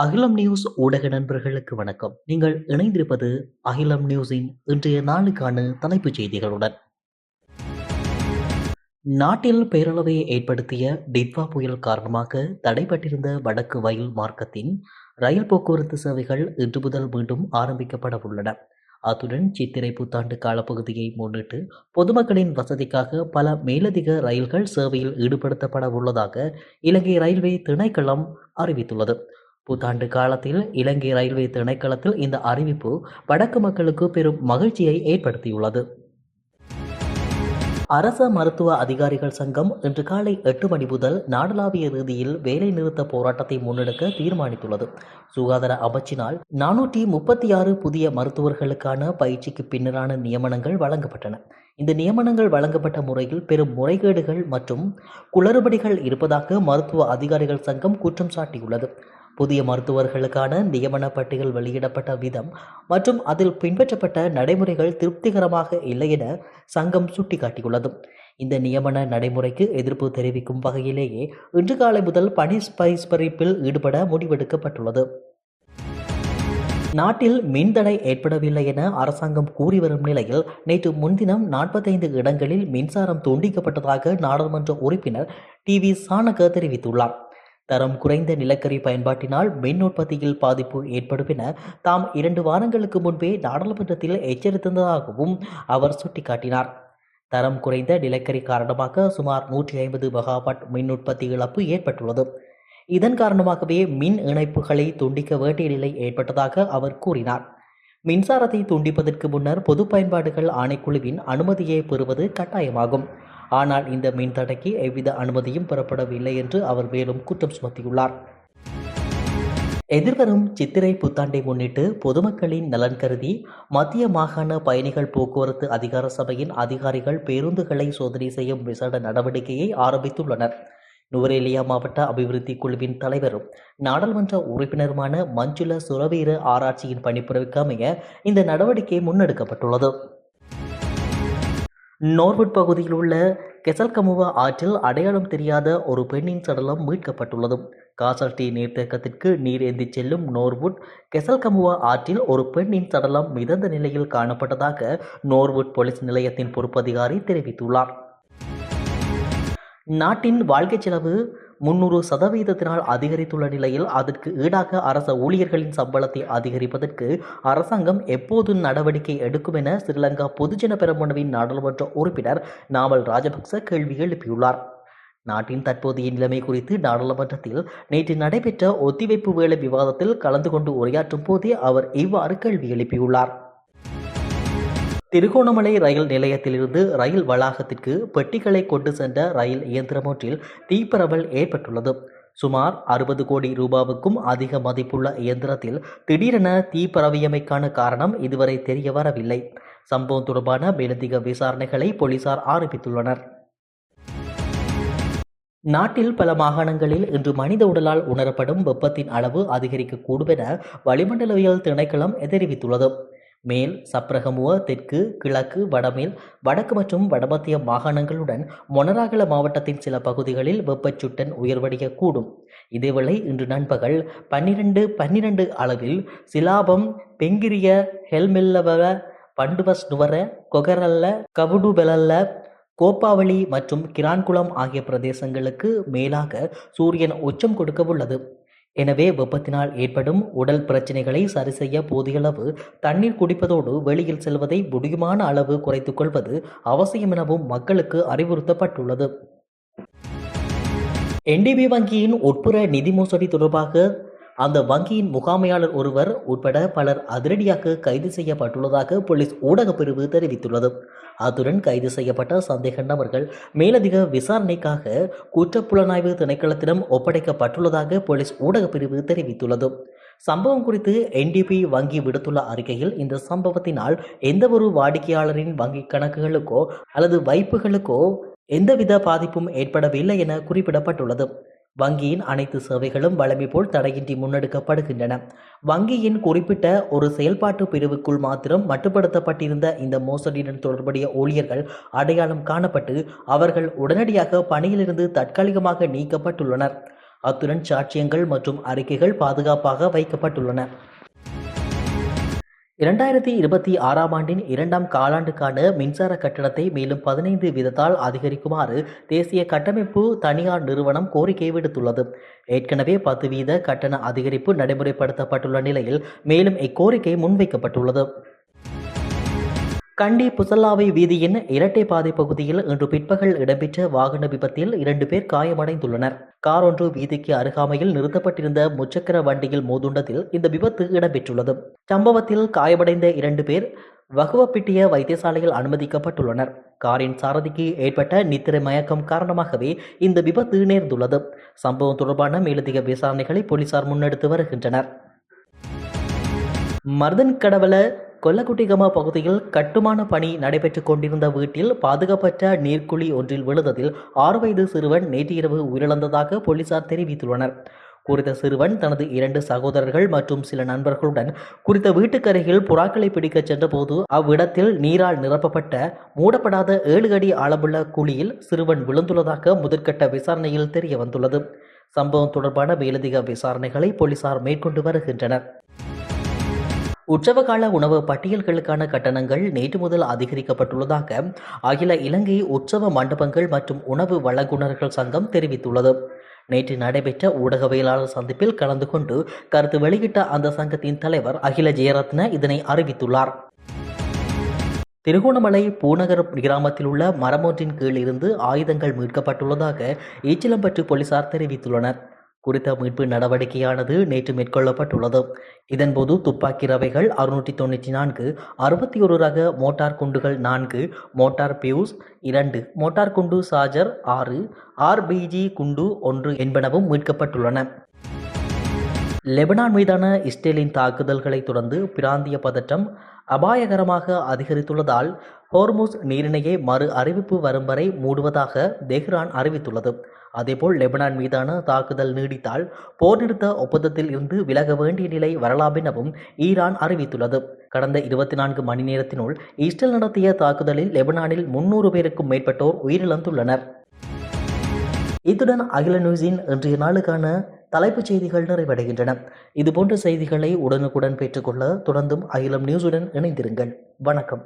அகிலம் நியூஸ் ஊடக நண்பர்களுக்கு வணக்கம். நீங்கள் இணைந்திருப்பது அகிலம் நியூஸின் இன்றைய நாளுக்கான தலைப்புச் செய்திகளுடன். நாட்டில் பேரளவை ஏற்படுத்திய டிட்வா புயல் காரணமாக தடைபட்டிருந்த வடக்கு வயல் மார்க்கத்தின் ரயில் போக்குவரத்து சேவைகள் இன்று முதல் மீண்டும் ஆரம்பிக்கப்பட உள்ளன. அத்துடன் சித்திரை புத்தாண்டு காலப்பகுதியை முன்னிட்டு பொதுமக்களின் வசதிக்காக பல மேலதிக ரயில்கள் சேவையில் ஈடுபடுத்தப்பட உள்ளதாக இலங்கை ரயில்வே திணைக்களம் அறிவித்துள்ளது. புத்தாண்டு காலத்தில் இலங்கை ரயில்வே திணைக்களத்தில் இந்த அறிவிப்பு வடக்கு மக்களுக்கு பெரும் மகிழ்ச்சியை ஏற்படுத்தியுள்ளது. அரச மருத்துவ அதிகாரிகள் சங்கம் இன்று காலை 8 மணி முதல் நாடளாவிய ரீதியில் வேலை நிறுத்த போராட்டத்தை முன்னெடுக்க தீர்மானித்துள்ளது. சுகாதார அமைச்சினால் 436 புதிய மருத்துவர்களுக்கான பயிற்சிக்கு பின்னரான நியமனங்கள் வழங்கப்பட்டன. இந்த நியமனங்கள் வழங்கப்பட்ட முறையில் பெரும் முறைகேடுகள் மற்றும் குளறுபடிகள் இருப்பதாக மருத்துவ அதிகாரிகள் சங்கம் குற்றம் சாட்டியுள்ளது. புதிய மருத்துவர்களுக்கான நியமன பட்டியல் வெளியிடப்பட்ட விதம் மற்றும் அதில் பின்பற்றப்பட்ட நடைமுறைகள் திருப்திகரமாக இல்லை என சங்கம் சுட்டிக்காட்டியுள்ளது. இந்த நியமன நடைமுறைக்கு எதிர்ப்பு தெரிவிக்கும் வகையிலேயே இன்று காலை முதல் பணி பரிஷ்கரிப்பில் ஈடுபட முடிவெடுக்கப்பட்டுள்ளது. நாட்டில் மின்தடை ஏற்படவில்லை என அரசாங்கம் கூறி வரும் நிலையில் நேற்று முன்தினம் 45 இடங்களில் மின்சாரம் துண்டிக்கப்பட்டதாக நாடாளுமன்ற உறுப்பினர் டிவி சானக தெரிவித்துள்ளார். தரம் குறைந்த நிலக்கரி பயன்பாட்டினால் மின் உற்பத்தியில் பாதிப்பு ஏற்படும் என தாம் 2 வாரங்களுக்கு முன்பே நாடாளுமன்றத்தில் எச்சரித்ததாகவும் அவர் சுட்டிக்காட்டினார். தரம் குறைந்த நிலக்கரி காரணமாக சுமார் 150 மெகாவாட் மின் உற்பத்தி இழப்பு ஏற்பட்டுள்ளது. இதன் காரணமாகவே மின் இணைப்புகளை துண்டிக்க வேண்டிய நிலை ஏற்பட்டதாக அவர் கூறினார். மின்சாரத்தை துண்டிப்பதற்கு முன்னர் பொது பயன்பாடுகள் ஆணைக்குழுவின் அனுமதியை பெறுவது கட்டாயமாகும். ஆனால் இந்த மின் தடைக்கு எவ்வித அனுமதியும் பெறப்படவில்லை என்று அவர் மேலும் குற்றம் சுமத்தியுள்ளார். எதிர்வரும் சித்திரை புத்தாண்டை முன்னிட்டு பொதுமக்களின் நலன் கருதி மத்திய மாகாண பயணிகள் போக்குவரத்து அதிகார சபையின் அதிகாரிகள் பேருந்துகளை சோதனை செய்யும் விசேட நடவடிக்கையை ஆரம்பித்துள்ளனர். நுவரேலியா மாவட்ட அபிவிருத்தி குழுவின் தலைவரும் நாடாளுமன்ற உறுப்பினருமான மஞ்சுள சுரவீர ஆராய்ச்சியின் பணிப்புரைக்கு அமைய இந்த நடவடிக்கை முன்னெடுக்கப்பட்டுள்ளது. நோர்வுட் பகுதியில் உள்ள கெசல்கமுவா ஆற்றில் அடையாளம் தெரியாத ஒரு பெண்ணின் சடலம் மீட்கப்பட்டுள்ளது. காசல்டி நீர்த்தேக்கத்திற்கு நீர் ஏந்தி செல்லும் நோர்வுட் கெசல்கமுவா ஆற்றில் ஒரு பெண்ணின் சடலம் மிதந்த நிலையில் காணப்பட்டதாக நோர்வுட் போலீஸ் நிலையத்தின் பொறுப்பதிகாரி தெரிவித்துள்ளார். நாட்டின் வாழ்க்கை செலவு 300% அதிகரித்துள்ள நிலையில் அதற்கு ஈடாக அரச ஊழியர்களின் சம்பளத்தை அதிகரிப்பதற்கு அரசாங்கம் எப்போது நடவடிக்கை எடுக்கும் என ஸ்ரீலங்கா பொதுஜன பெரமுனவின் நாடாளுமன்ற உறுப்பினர் நாமல் ராஜபக்ச கேள்வி எழுப்பியுள்ளார். நாட்டின் தற்போதைய நிலைமை குறித்து நாடாளுமன்றத்தில் நேற்று நடைபெற்ற ஒத்திவைப்பு வேளை விவாதத்தில் கலந்து கொண்டு உரையாற்றும் போதே அவர் இவ்வாறு கேள்வி எழுப்பியுள்ளார். திருகோணமலை ரயில் நிலையத்திலிருந்து ரயில் வளாகத்திற்கு பெட்டிகளை கொண்டு சென்ற ரயில் இயந்திரம் ஒன்றில் தீப்பரவல் ஏற்பட்டுள்ளது. சுமார் 60 கோடி ரூபாவுக்கும் அதிக மதிப்புள்ள இயந்திரத்தில் திடீரென தீ பரவியமைக்கான காரணம் இதுவரை தெரிய வரவில்லை. சம்பவம் தொடர்பான மேலதிக விசாரணைகளை போலீசார் ஆரம்பித்துள்ளனர். நாட்டில் பல மாகாணங்களில் இன்று மனித உடலால் உணரப்படும் வெப்பத்தின் அளவு அதிகரிக்கக்கூடும் என வளிமண்டலவியல் திணைக்களம் தெரிவித்துள்ளது. மேல் சப்ரகமுவ தெற்கு கிழக்கு வடமேல் வடக்கு மற்றும் வடமத்திய மாகாணங்களுடன் மொனராகல மாவட்டத்தின் சில பகுதிகளில் வெப்பச்சுட்டன் உயர்வடையக்கூடும். இதேவேளை இன்று நண்பகல் 12:12 அளவில் சிலாபம் பெங்கிரிய ஹெல்மெல்லவ பண்டுவஸ் நுவர கொகரல்ல கவுடுபெலல்ல கோப்பாவளி மற்றும் கிரான்குளம் ஆகிய பிரதேசங்களுக்கு மேலாக சூரியன் உச்சம் கொடுக்க உள்ளது. எனவே வெப்பத்தினால் ஏற்படும் உடல் பிரச்சனைகளை சரி செய்ய போதியளவு தண்ணீர் குடிப்பதோடு வெளியில் செல்வதை முடியுமான அளவு குறைத்துக் கொள்வது அவசியம் எனவும் மக்களுக்கு அறிவுறுத்தப்பட்டுள்ளது. NDB வங்கியின் உட்புற நிதி மோசடி தொடர்பாக அந்த வங்கியின் முகாமையாளர் ஒருவர் உட்பட பலர் அதிரடியாக கைது செய்யப்பட்டுள்ளதாக போலீஸ் ஊடகப் பிரிவு தெரிவித்துள்ளது. அத்துடன் கைது செய்யப்பட்ட சந்தேக நபர்கள் மேலதிக விசாரணைக்காக குற்றப்புலனாய்வு திணைக்களத்திடம் ஒப்படைக்கப்பட்டுள்ளதாக போலீஸ் ஊடகப் பிரிவு தெரிவித்துள்ளது. சம்பவம் குறித்து NDB வங்கி விடுத்துள்ள அறிக்கையில் இந்த சம்பவத்தினால் எந்தவொரு வாடிக்கையாளரின் வங்கி கணக்குகளுக்கோ அல்லது வைப்புகளுக்கோ எந்தவித பாதிப்பும் ஏற்படவில்லை என குறிப்பிடப்பட்டுள்ளது. வங்கியின் அனைத்து சேவைகளும் வழமை போல் தடையின்றி முன்னெடுக்கப்படுகின்றன. வங்கியின் குறிப்பிட்ட ஒரு செயல்பாட்டு பிரிவுக்குள் மாத்திரம் மட்டுப்படுத்தப்பட்டிருந்த இந்த மோசடியுடன் தொடர்புடைய ஊழியர்கள் அடையாளம் காணப்பட்டு அவர்கள் உடனடியாக பணியிலிருந்து தற்காலிகமாக நீக்கப்பட்டுள்ளனர். அத்துடன் சாட்சியங்கள் மற்றும் அறிக்கைகள் பாதுகாப்பாக வைக்கப்பட்டுள்ளன. 2026ஆம் ஆண்டின் 2ஆம் காலாண்டுக்கான மின்சார கட்டணத்தை மேலும் 15 வீதத்தால் அதிகரிக்குமாறு தேசிய கட்டமைப்பு தனியார் நிறுவனம் கோரிக்கை விடுத்துள்ளது. ஏற்கனவே 10 வீத கட்டண அதிகரிப்பு நடைமுறைப்படுத்தப்பட்டுள்ள நிலையில் மேலும் இக்கோரிக்கை முன்வைக்கப்பட்டுள்ளது. கண்டி புசல்லாவை வீதியின் இரட்டை பாதை பகுதியில் இன்று பிற்பகல் இடம்பெற்ற வாகன விபத்தில் 2 பேர் காயமடைந்துள்ளனர். கார் ஒன்று வீதிக்கு அருகாமையில் நிறுத்தப்பட்டிருந்த முச்சக்கர வண்டியில் மோதுண்டதில் இந்த விபத்து இடம்பெற்றுள்ளது. சம்பவத்தில் காயமடைந்த 2 பேர் வகுவப்பிட்டிய வைத்தியசாலையில் அனுமதிக்கப்பட்டுள்ளனர். காரின் சாரதிக்கு ஏற்பட்ட நித்திரை மயக்கம் காரணமாகவே இந்த விபத்து நேர்ந்துள்ளது. சம்பவம் தொடர்பான மேலதிக விசாரணைகளை போலீசார் முன்னெடுத்து வருகின்றனர். மர்தன் கடவல கொல்லக்குட்டிகம பகுதியில் கட்டுமான பணி நடைபெற்றுக் கொண்டிருந்த வீட்டில் பாதுகாப்பற்ற நீர்க்குழி ஒன்றில் விழுந்ததில் 6 வயது சிறுவன் நேற்று இரவு உயிரிழந்ததாக போலீசார் தெரிவித்துள்ளனர். குறித்த சிறுவன் தனது 2 சகோதரர்கள் மற்றும் சில நண்பர்களுடன் குறித்த வீட்டுக்கரையில் புறாக்களை பிடிக்க சென்றபோது அவ்விடத்தில் நீரால் நிரப்பப்பட்ட மூடப்படாத 7 அடி ஆழமுள்ள குழியில் சிறுவன் விழுந்துள்ளதாக முதற்கட்ட விசாரணையில் தெரிய வந்துள்ளது. சம்பவம் தொடர்பான மேலதிக விசாரணைகளை போலீசார் மேற்கொண்டு வருகின்றனர். உற்சவகால உணவு பட்டியல்களுக்கான கட்டணங்கள் நேற்று முதல் அதிகரிக்கப்பட்டுள்ளதாக அகில இலங்கை உற்சவ மண்டபங்கள் மற்றும் உணவு வழங்குனர்கள் சங்கம் தெரிவித்துள்ளது. நேற்று நடைபெற்ற ஊடகவியலாளர் சந்திப்பில் கலந்து கொண்டு கருத்து வெளியிட்ட அந்த சங்கத்தின் தலைவர் அகில ஜெயரத்ன இதனை அறிவித்துள்ளார். திருகோணமலை பூநகர் கிராமத்தில் உள்ள மரமொன்றின் கீழ் இருந்து ஆயுதங்கள் மீட்கப்பட்டுள்ளதாக ஈச்சிலம்பற்று போலீசார் தெரிவித்துள்ளனர். குறித்த மீட்பு நடவடிக்கையானது நேற்று மேற்கொள்ளப்பட்டுள்ளது. இதன்போது துப்பாக்கி ரவைகள் 694, 61 ரக மோட்டார் குண்டுகள் 4, மோட்டார் பியூஸ் 2, மோட்டார் குண்டு சார்ஜர் 6, RPG குண்டு 1 என்பனவும் மீட்கப்பட்டுள்ளன. லெபனான் மீதான இஸ்ரேலின் தாக்குதல்களை தொடர்ந்து பிராந்திய பதற்றம் அபாயகரமாக அதிகரித்துள்ளதால் ஹோர்முஸ் நீரிணையை மறு அறிவிப்பு வரும் வரை மூடுவதாக தெஹ்ரான் அறிவித்துள்ளது. அதேபோல் லெபனான் மீதான தாக்குதல் நீடித்தால் போர் நிறுத்த ஒப்பந்தத்தில் இருந்து விலக வேண்டிய நிலை வரலாம் எனவும் ஈரான் அறிவித்துள்ளது. கடந்த 24 மணி நேரத்தினுள் இஸ்ரேல் நடத்திய தாக்குதலில் லெபனானில் 300 பேருக்கும் மேற்பட்டோர் உயிரிழந்துள்ளனர். இத்துடன் அகில நியூஸின் இன்றைய நாளுக்கான தலைப்புச் செய்திகள் நிறைவடைகின்றன. இதுபோன்ற செய்திகளை உடனுக்குடன் பெற்றுக்கொள்ள தொடர்ந்தும் அகிலம் நியூஸுடன் இணைந்திருங்கள். வணக்கம்.